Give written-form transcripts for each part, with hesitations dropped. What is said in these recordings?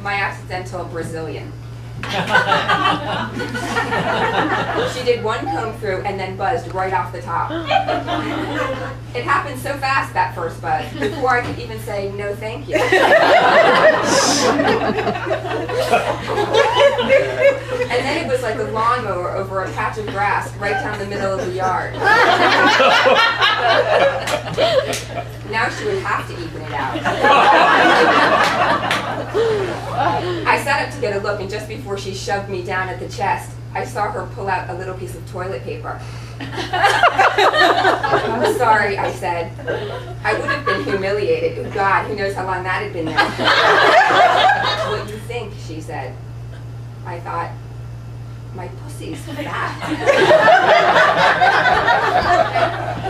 my accidental Brazilian. She did one comb through and then buzzed right off the top. It happened so fast, that first buzz, before I could even say, no thank you. And then it was like a lawnmower over a patch of grass right down the middle of the yard. Now she would have to even it out. I sat up to get a look, and just before she shoved me down at the chest, I saw her pull out a little piece of toilet paper. I'm sorry, I said. I would have been humiliated. Oh, God, who knows how long that had been there. What do you think, she said. I thought, my pussy's fat.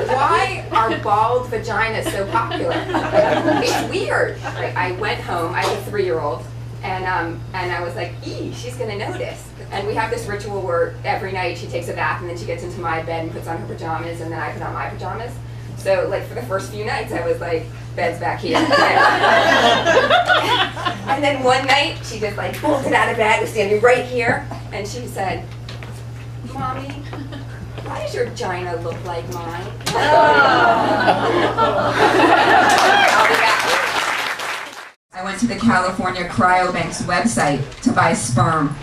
Why are bald vaginas so popular? It's weird. I went home, I have a 3-year-old, and I was like, ee, she's gonna notice. And we have this ritual where every night she takes a bath and then she gets into my bed and puts on her pajamas, and then I put on my pajamas. So like for the first few nights I was like, bed's back here. And then one night she just like bolted out of bed, was standing right here, and she said, Mommy, why does your vagina look like mine? I went to the California Cryobank's website to buy sperm.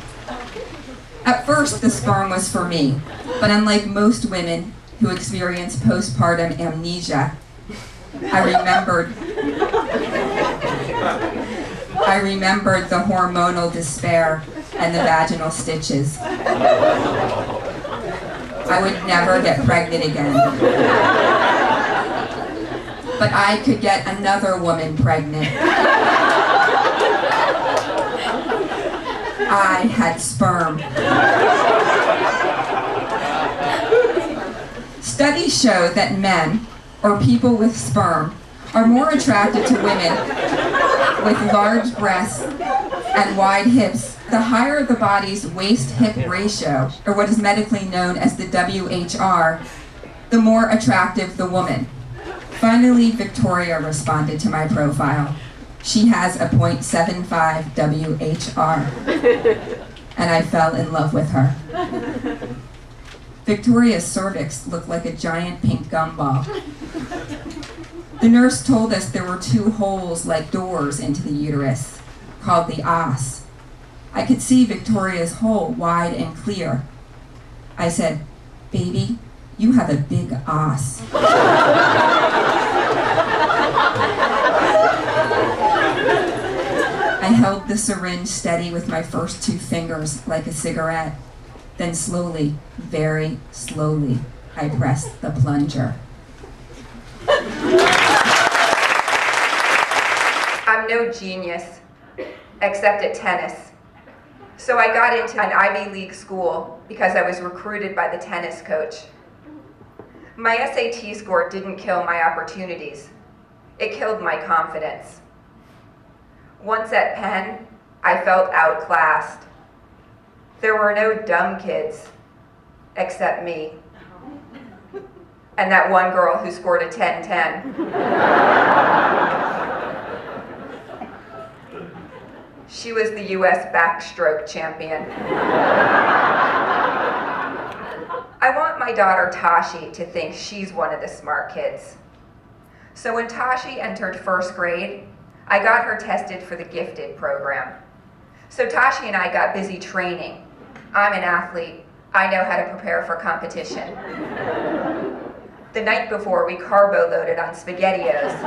At first, the sperm was for me, but unlike most women who experience postpartum amnesia, I remembered the hormonal despair and the vaginal stitches. I would never get pregnant again. But I could get another woman pregnant. I had sperm. Studies show that men, or people with sperm, are more attracted to women with large breasts and wide hips. The higher the body's waist-hip ratio, or what is medically known as the WHR, the more attractive the woman. Finally, Victoria responded to my profile. She has a 0.75 WHR, and I fell in love with her. Victoria's cervix looked like a giant pink gumball. The nurse told us there were 2 holes like doors into the uterus, called the os. I could see Victoria's hole wide and clear. I said, baby, you have a big os. I held the syringe steady with my first 2 fingers like a cigarette. Then slowly, very slowly, I pressed the plunger. I'm no genius, except at tennis. So I got into an Ivy League school because I was recruited by the tennis coach. My SAT score didn't kill my opportunities. It killed my confidence. Once at Penn, I felt outclassed. There were no dumb kids, except me. And that one girl who scored a 10-10. She was the US backstroke champion. I want my daughter Tashi to think she's one of the smart kids. So when Tashi entered 1st grade, I got her tested for the gifted program. So Tashi and I got busy training. I'm an athlete. I know how to prepare for competition. The night before, we carbo loaded on SpaghettiOs.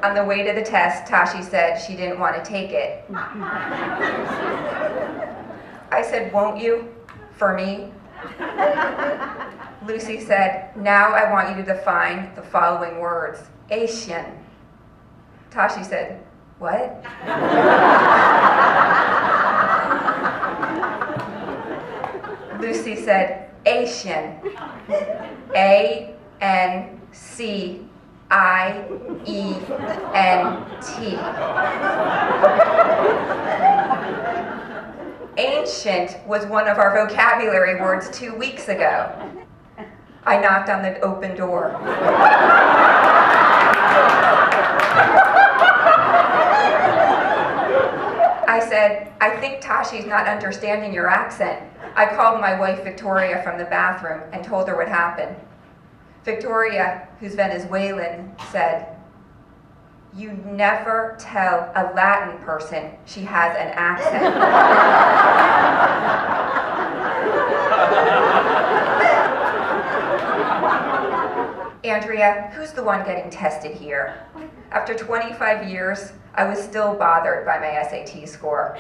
On the way to the test, Tashi said she didn't want to take it. I said, won't you? For me? Lucy said, now I want you to define the following words. Asian. Tashi said, what? Lucy said, Asian. A-N-C-I-E-N-T. Ancient was one of our vocabulary words 2 weeks ago. I knocked on the open door. said, "I think Tashi's not understanding your accent." I called my wife Victoria from the bathroom and told her what happened. Victoria, who's Venezuelan, said, "You never tell a Latin person she has an accent." "Andrea, who's the one getting tested here?" After 25 years, I was still bothered by my SAT score.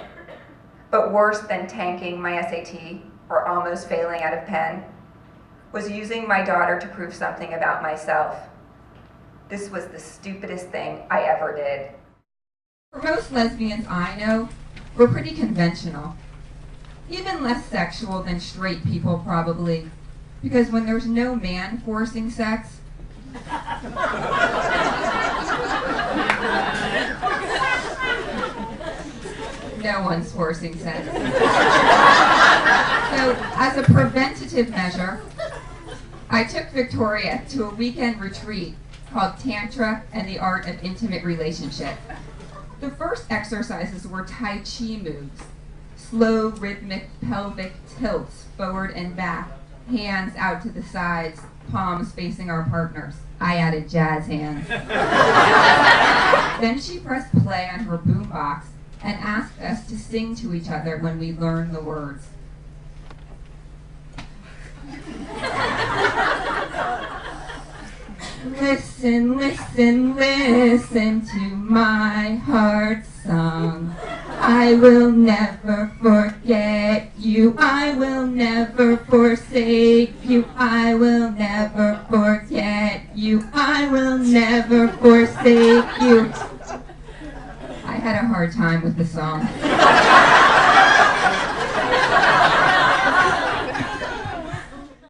But worse than tanking my SAT or almost failing out of Penn was using my daughter to prove something about myself. This was the stupidest thing I ever did. For most lesbians I know, we're pretty conventional. Even less sexual than straight people probably, because when there's no man forcing sex, no one's forcing sex. So, as a preventative measure, I took Victoria to a weekend retreat called Tantra and the Art of Intimate Relationship. The first exercises were Tai Chi moves, slow, rhythmic pelvic tilts forward and back, hands out to the sides, palms facing our partners. I added jazz hands. Then she pressed play on her boombox and asked us to sing to each other when we learned the words. Listen, listen, listen to my heart song. I will never forget you. I will never forsake you. I will never forget you. I will never forsake you. I had a hard time with the song.